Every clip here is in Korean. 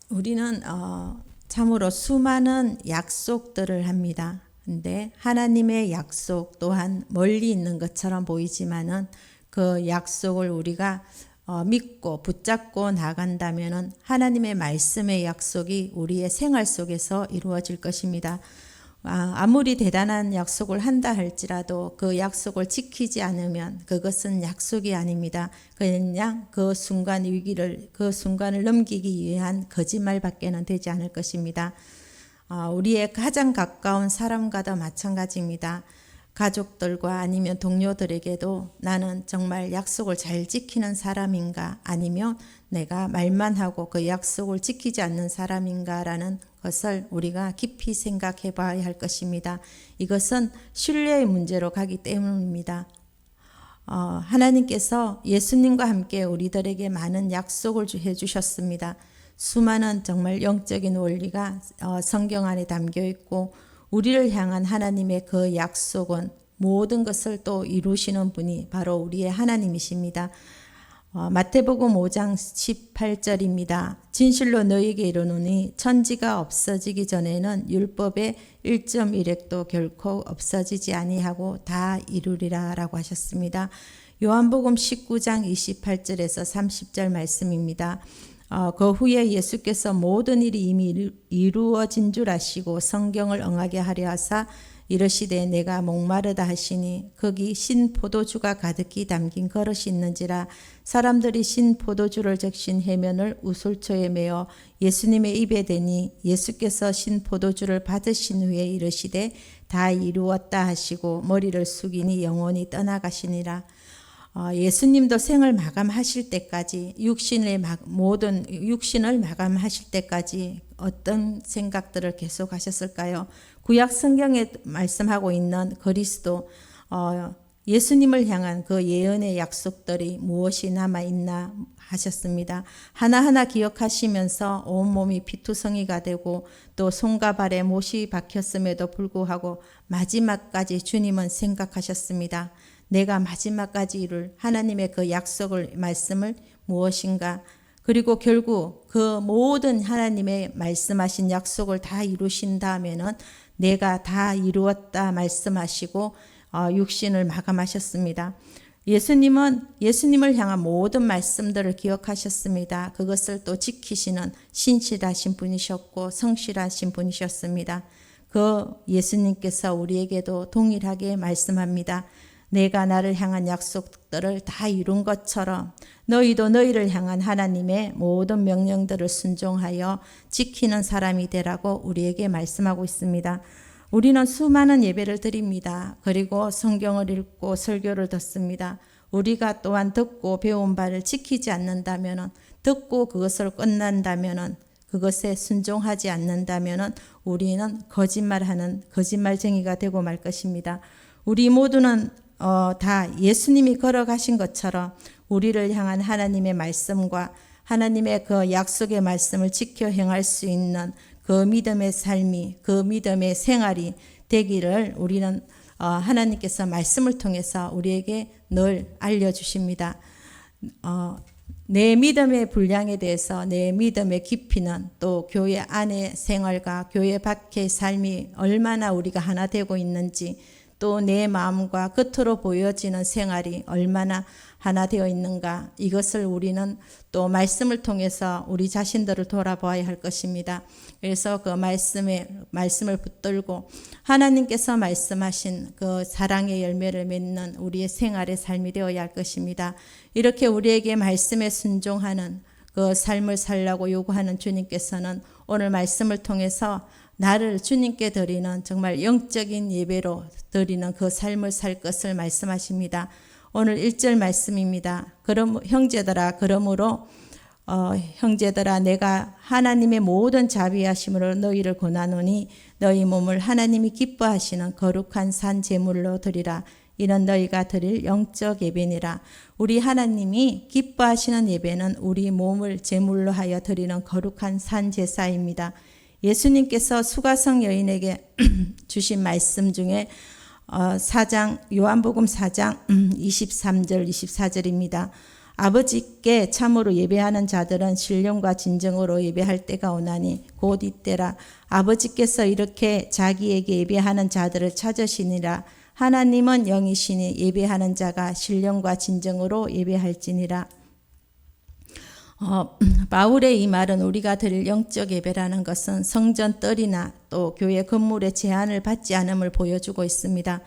우리는 참으로 수많은 약속들을 합니다. 근데 하나님의 약속 또한 멀리 있는 것처럼 보이지만은 그 약속을 우리가 믿고 붙잡고 나간다면은 하나님의 말씀의 약속이 우리의 생활 속에서 이루어질 것입니다. 아무리 대단한 약속을 한다 할지라도 그 약속을 지키지 않으면 그것은 약속이 아닙니다. 그냥 그 순간 위기를, 그 순간을 넘기기 위한 거짓말밖에는 되지 않을 것입니다. 우리의 가장 가까운 사람과도 마찬가지입니다. 가족들과 아니면 동료들에게도 나는 정말 약속을 잘 지키는 사람인가, 아니면 내가 말만 하고 그 약속을 지키지 않는 사람인가라는 것을 우리가 깊이 생각해 봐야 할 것입니다. 이것은 신뢰의 문제로 가기 때문입니다. 하나님께서 예수님과 함께 우리들에게 많은 약속을 해주셨습니다. 수많은 정말 영적인 원리가 성경 안에 담겨 있고, 우리를 향한 하나님의 그 약속은 모든 것을 또 이루시는 분이 바로 우리의 하나님이십니다. 마태복음 5장 18절입니다. 진실로 너희에게 이르노니 천지가 없어지기 전에는 율법의 1.1획도 결코 없어지지 아니하고 다 이루리라 라고 하셨습니다. 요한복음 19장 28절에서 30절 말씀입니다. 그 후에 예수께서 모든 일이 이미 이루어진 줄 아시고 성경을 응하게 하려 하사 이르시되 내가 목마르다 하시니 거기 신 포도주가 가득히 담긴 그릇이 있는지라. 사람들이 신 포도주를 적신 해면을 우솔초에 메어 예수님의 입에 대니 예수께서 신 포도주를 받으신 후에 이르시되 다 이루었다 하시고 머리를 숙이니 영원히 떠나가시니라. 예수님도 생을 마감하실 때까지 모든 육신을 마감하실 때까지 어떤 생각들을 계속 하셨을까요? 구약 성경에 말씀하고 있는 그리스도, 예수님을 향한 그 예언의 약속들이 무엇이 남아있나 하셨습니다. 하나하나 기억하시면서 온몸이 피투성이가 되고 또 손과 발에 못이 박혔음에도 불구하고 마지막까지 주님은 생각하셨습니다. 내가 마지막까지 이룰 하나님의 그 약속을, 말씀을 무엇인가. 그리고 결국 그 모든 하나님의 말씀하신 약속을 다 이루신 다음에는 내가 다 이루었다 말씀하시고 육신을 마감하셨습니다. 예수님을 향한 모든 말씀들을 기억하셨습니다. 그것을 또 지키시는 신실하신 분이셨고 성실하신 분이셨습니다. 그 예수님께서 우리에게도 동일하게 말씀합니다. 내가 나를 향한 약속들을 다 이룬 것처럼 너희도 너희를 향한 하나님의 모든 명령들을 순종하여 지키는 사람이 되라고 우리에게 말씀하고 있습니다. 우리는 수많은 예배를 드립니다. 그리고 성경을 읽고 설교를 듣습니다. 우리가 또한 듣고 배운 바를 지키지 않는다면, 듣고 그것을 끝난다면, 그것에 순종하지 않는다면 우리는 거짓말하는 거짓말쟁이가 되고 말 것입니다. 우리 모두는 다 예수님이 걸어가신 것처럼 우리를 향한 하나님의 말씀과 하나님의 그 약속의 말씀을 지켜 행할 수 있는 그 믿음의 삶이, 그 믿음의 생활이 되기를 우리는 하나님께서 말씀을 통해서 우리에게 늘 알려주십니다. 내 믿음의 분량에 대해서, 내 믿음의 깊이는 또 교회 안의 생활과 교회 밖의 삶이 얼마나 우리가 하나 되고 있는지, 또 내 마음과 겉으로 보여지는 생활이 얼마나 하나 되어 있는가, 이것을 우리는 또 말씀을 통해서 우리 자신들을 돌아보아야 할 것입니다. 그래서 그 말씀을 붙들고 하나님께서 말씀하신 그 사랑의 열매를 맺는 우리의 생활의 삶이 되어야 할 것입니다. 이렇게 우리에게 말씀에 순종하는 그 삶을 살라고 요구하는 주님께서는 오늘 말씀을 통해서 나를 주님께 드리는 정말 영적인 예배로 드리는 그 삶을 살 것을 말씀하십니다. 오늘 1절 말씀입니다. 그럼 형제들아, 그러므로 형제들아, 내가 하나님의 모든 자비하심으로 너희를 권하노니 너희 몸을 하나님이 기뻐하시는 거룩한 산 제물로 드리라. 이는 너희가 드릴 영적 예배니라. 우리 하나님이 기뻐하시는 예배는 우리 몸을 제물로 하여 드리는 거룩한 산 제사입니다. 예수님께서 수가성 여인에게 주신 말씀 중에 요한복음 4장 23절 24절입니다. 아버지께 참으로 예배하는 자들은 신령과 진정으로 예배할 때가 오나니 곧 이때라. 아버지께서 이렇게 자기에게 예배하는 자들을 찾으시니라. 하나님은 영이시니 예배하는 자가 신령과 진정으로 예배할지니라. 바울의 이 말은 우리가 드릴 영적 예배라는 것은 성전 뜰이나 또 교회 건물의 제한을 받지 않음을 보여주고 있습니다.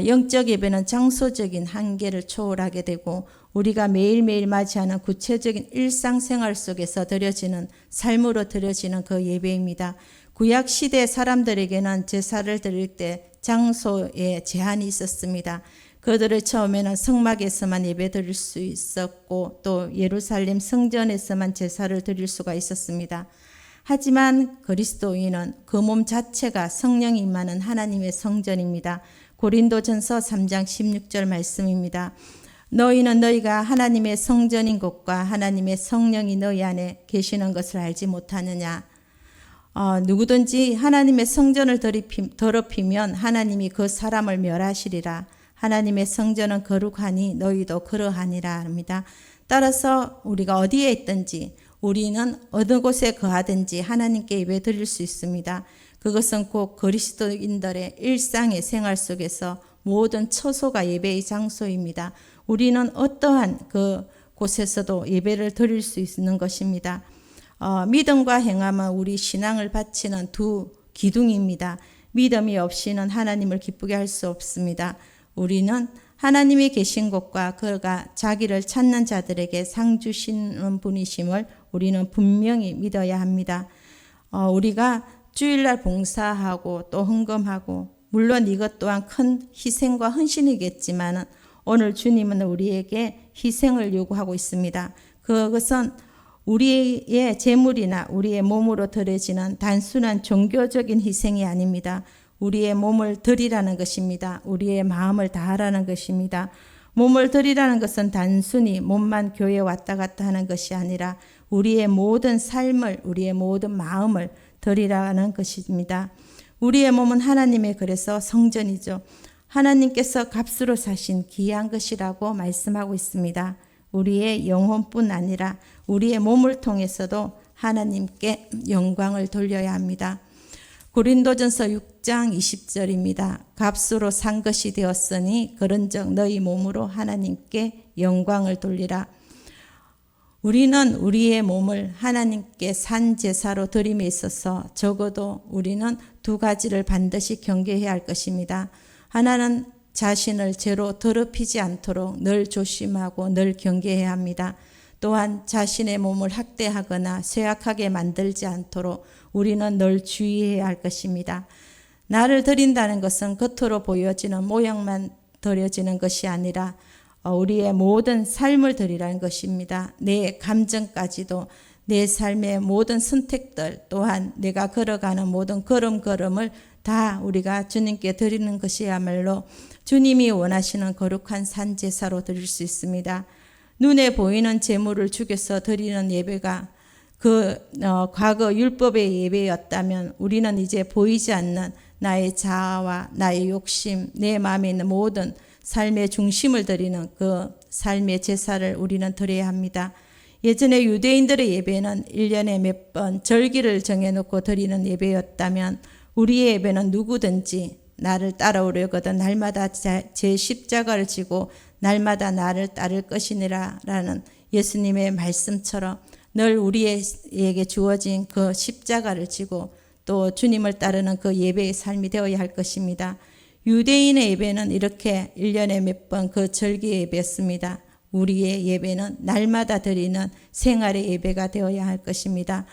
영적 예배는 장소적인 한계를 초월하게 되고 우리가 매일매일 맞이하는 구체적인 일상생활 속에서 드려지는 삶으로 드려지는 그 예배입니다. 구약 시대 사람들에게는 제사를 드릴 때 장소에 제한이 있었습니다. 그들을 처음에는 성막에서만 예배 드릴 수 있었고 또 예루살렘 성전에서만 제사를 드릴 수가 있었습니다. 하지만 그리스도인은 그 몸 자체가 성령이 임하는 하나님의 성전입니다. 고린도전서 3장 16절 말씀입니다. 너희는 너희가 하나님의 성전인 것과 하나님의 성령이 너희 안에 계시는 것을 알지 못하느냐. 누구든지 하나님의 성전을 더럽히면 하나님이 그 사람을 멸하시리라. 하나님의 성전은 거룩하니 너희도 그러하니라 합니다. 따라서 우리가 어디에 있든지 우리는 어느 곳에 거하든지 하나님께 예배 드릴 수 있습니다. 그것은 곧 그리스도인들의 일상의 생활 속에서 모든 처소가 예배의 장소입니다. 우리는 어떠한 그 곳에서도 예배를 드릴 수 있는 것입니다. 믿음과 행함은 우리 신앙을 바치는 두 기둥입니다. 믿음이 없이는 하나님을 기쁘게 할 수 없습니다. 우리는 하나님이 계신 곳과 그가 자기를 찾는 자들에게 상 주시는 분이심을 우리는 분명히 믿어야 합니다. 우리가 주일날 봉사하고 또 헌금하고 물론 이것 또한 큰 희생과 헌신이겠지만 오늘 주님은 우리에게 희생을 요구하고 있습니다. 그것은 우리의 재물이나 우리의 몸으로 드려지는 단순한 종교적인 희생이 아닙니다. 우리의 몸을 드리라는 것입니다. 우리의 마음을 다하라는 것입니다. 몸을 드리라는 것은 단순히 몸만 교회에 왔다 갔다 하는 것이 아니라 우리의 모든 삶을, 우리의 모든 마음을 드리라는 것입니다. 우리의 몸은 하나님의 그래서 성전이죠. 하나님께서 값으로 사신 귀한 것이라고 말씀하고 있습니다. 우리의 영혼뿐 아니라 우리의 몸을 통해서도 하나님께 영광을 돌려야 합니다. 고린도전서 6장 20절입니다. 값으로 산 것이 되었으니 그런즉 너희 몸으로 하나님께 영광을 돌리라. 우리는 우리의 몸을 하나님께 산 제사로 드림에 있어서 적어도 우리는 두 가지를 반드시 경계해야 할 것입니다. 하나는 자신을 죄로 더럽히지 않도록 늘 조심하고 늘 경계해야 합니다. 또한 자신의 몸을 학대하거나 쇠약하게 만들지 않도록 우리는 늘 주의해야 할 것입니다. 나를 드린다는 것은 겉으로 보여지는 모양만 드려지는 것이 아니라 우리의 모든 삶을 드리라는 것입니다. 내 감정까지도 내 삶의 모든 선택들 또한 내가 걸어가는 모든 걸음걸음을 다 우리가 주님께 드리는 것이야말로 주님이 원하시는 거룩한 산제사로 드릴 수 있습니다. 눈에 보이는 제물을 죽여서 드리는 예배가 과거 율법의 예배였다면 우리는 이제 보이지 않는 나의 자아와 나의 욕심, 내 마음에 있는 모든 삶의 중심을 드리는 그 삶의 제사를 우리는 드려야 합니다. 예전에 유대인들의 예배는 1년에 몇 번 절기를 정해놓고 드리는 예배였다면 우리의 예배는 누구든지 나를 따라오려거든 날마다 제 십자가를 지고 날마다 나를 따를 것이니라 라는 예수님의 말씀처럼 늘 우리에게 주어진 그 십자가를 지고 또 주님을 따르는 그 예배의 삶이 되어야 할 것입니다. 유대인의 예배는 이렇게 1년에 몇 번 그 절기 예배였습니다. 우리의 예배는 날마다 드리는 생활의 예배가 되어야 할 것입니다.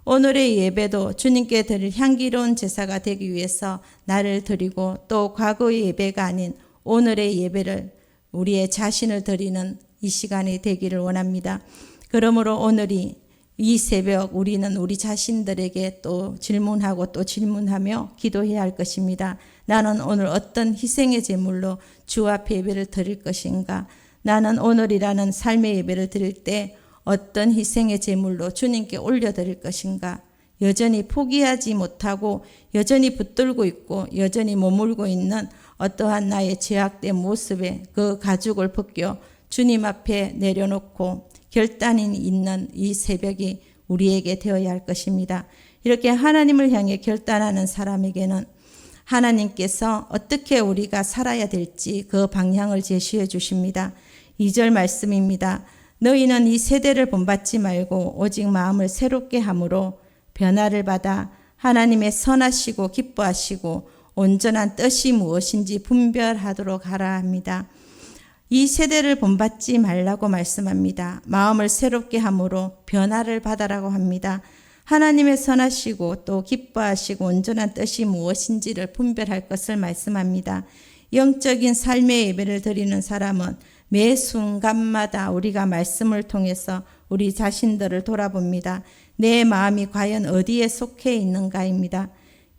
오늘의 예배도 주님께 드릴 향기로운 제사가 되기 위해서 나를 드리고 또 과거의 예배가 아닌 오늘의 예배를 우리의 자신을 드리는 이 시간이 되기를 원합니다. 그러므로 오늘이 이 새벽 우리는 우리 자신들에게 또 질문하고 또 질문하며 기도해야 할 것입니다. 나는 오늘 어떤 희생의 제물로 주 앞에 예배를 드릴 것인가? 나는 오늘이라는 삶의 예배를 드릴 때 어떤 희생의 제물로 주님께 올려드릴 것인가? 여전히 포기하지 못하고 여전히 붙들고 있고 여전히 머물고 있는 어떠한 나의 죄악된 모습에 그 가죽을 벗겨 주님 앞에 내려놓고 결단이 있는 이 새벽이 우리에게 되어야 할 것입니다. 이렇게 하나님을 향해 결단하는 사람에게는 하나님께서 어떻게 우리가 살아야 될지 그 방향을 제시해 주십니다. 2절 말씀입니다. 너희는 이 세대를 본받지 말고 오직 마음을 새롭게 함으로 변화를 받아 하나님의 선하시고 기뻐하시고 온전한 뜻이 무엇인지 분별하도록 하라 합니다. 이 세대를 본받지 말라고 말씀합니다. 마음을 새롭게 함으로 변화를 받아라고 합니다. 하나님의 선하시고 또 기뻐하시고 온전한 뜻이 무엇인지를 분별할 것을 말씀합니다. 영적인 삶의 예배를 드리는 사람은 매 순간마다 우리가 말씀을 통해서 우리 자신들을 돌아봅니다. 내 마음이 과연 어디에 속해 있는가입니다.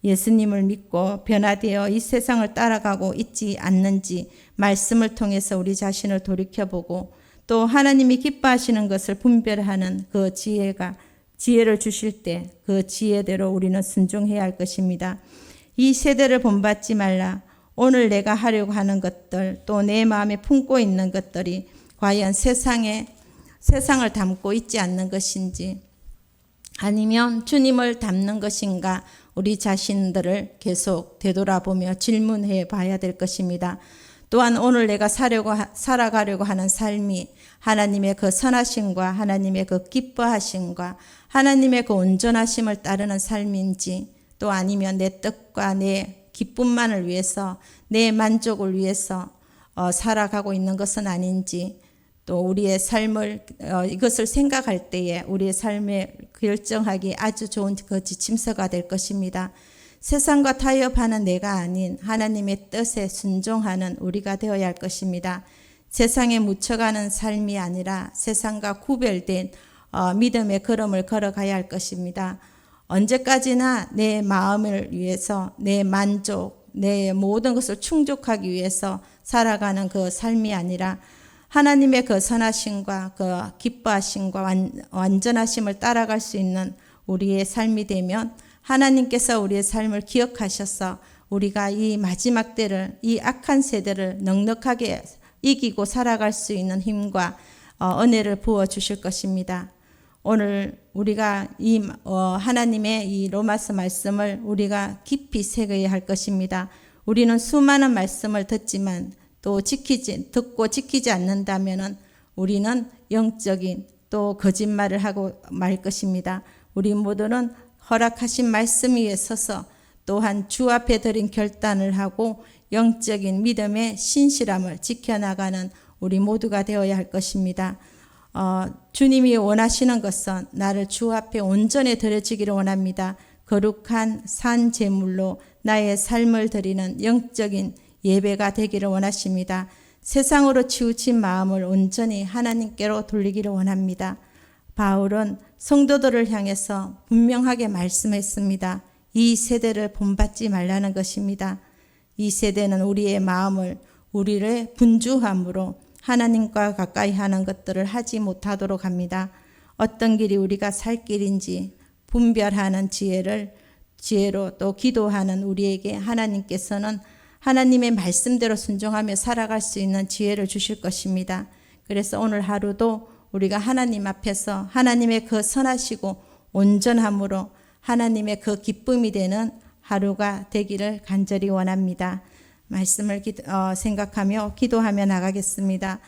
예수님을 믿고 변화되어 이 세상을 따라가고 있지 않는지 말씀을 통해서 우리 자신을 돌이켜보고 또 하나님이 기뻐하시는 것을 분별하는 그 지혜를 주실 때 그 지혜대로 우리는 순종해야 할 것입니다. 이 세대를 본받지 말라. 오늘 내가 하려고 하는 것들 또 내 마음에 품고 있는 것들이 과연 세상을 담고 있지 않는 것인지 아니면 주님을 담는 것인가 우리 자신들을 계속 되돌아보며 질문해 봐야 될 것입니다. 또한 오늘 내가 살아가려고 하는 삶이 하나님의 그 선하심과 하나님의 그 기뻐하심과 하나님의 그 온전하심을 따르는 삶인지 또 아니면 내 뜻과 내 기쁨만을 위해서 내 만족을 위해서 살아가고 있는 것은 아닌지 또 우리의 삶을 이것을 생각할 때에 우리의 삶에 결정하기 아주 좋은 그 지침서가 될 것입니다. 세상과 타협하는 내가 아닌 하나님의 뜻에 순종하는 우리가 되어야 할 것입니다. 세상에 묻혀가는 삶이 아니라 세상과 구별된 믿음의 걸음을 걸어가야 할 것입니다. 언제까지나 내 마음을 위해서 내 만족, 내 모든 것을 충족하기 위해서 살아가는 그 삶이 아니라 하나님의 그 선하심과 그 기뻐하심과 완전하심을 따라갈 수 있는 우리의 삶이 되면 하나님께서 우리의 삶을 기억하셔서 우리가 이 마지막 때를 이 악한 세대를 넉넉하게 이기고 살아갈 수 있는 힘과 은혜를 부어 주실 것입니다. 오늘 우리가 이 하나님의 이 로마서 말씀을 우리가 깊이 새겨야 할 것입니다. 우리는 수많은 말씀을 듣지만 또 듣고 지키지 않는다면은 우리는 영적인 또 거짓말을 하고 말 것입니다. 우리 모두는 허락하신 말씀 위에 서서 또한 주 앞에 드린 결단을 하고 영적인 믿음의 신실함을 지켜나가는 우리 모두가 되어야 할 것입니다. 주님이 원하시는 것은 나를 주 앞에 온전히 드려지기를 원합니다. 거룩한 산 제물로 나의 삶을 드리는 영적인 예배가 되기를 원하십니다. 세상으로 치우친 마음을 온전히 하나님께로 돌리기를 원합니다. 바울은 성도들을 향해서 분명하게 말씀했습니다. 이 세대를 본받지 말라는 것입니다. 이 세대는 우리의 마음을 우리를 분주함으로 하나님과 가까이 하는 것들을 하지 못하도록 합니다. 어떤 길이 우리가 살 길인지 분별하는 지혜로 또 기도하는 우리에게 하나님께서는 하나님의 말씀대로 순종하며 살아갈 수 있는 지혜를 주실 것입니다. 그래서 오늘 하루도 우리가 하나님 앞에서 하나님의 그 선하시고 온전함으로 하나님의 그 기쁨이 되는 하루가 되기를 간절히 원합니다. 말씀을 생각하며 기도하며 나가겠습니다.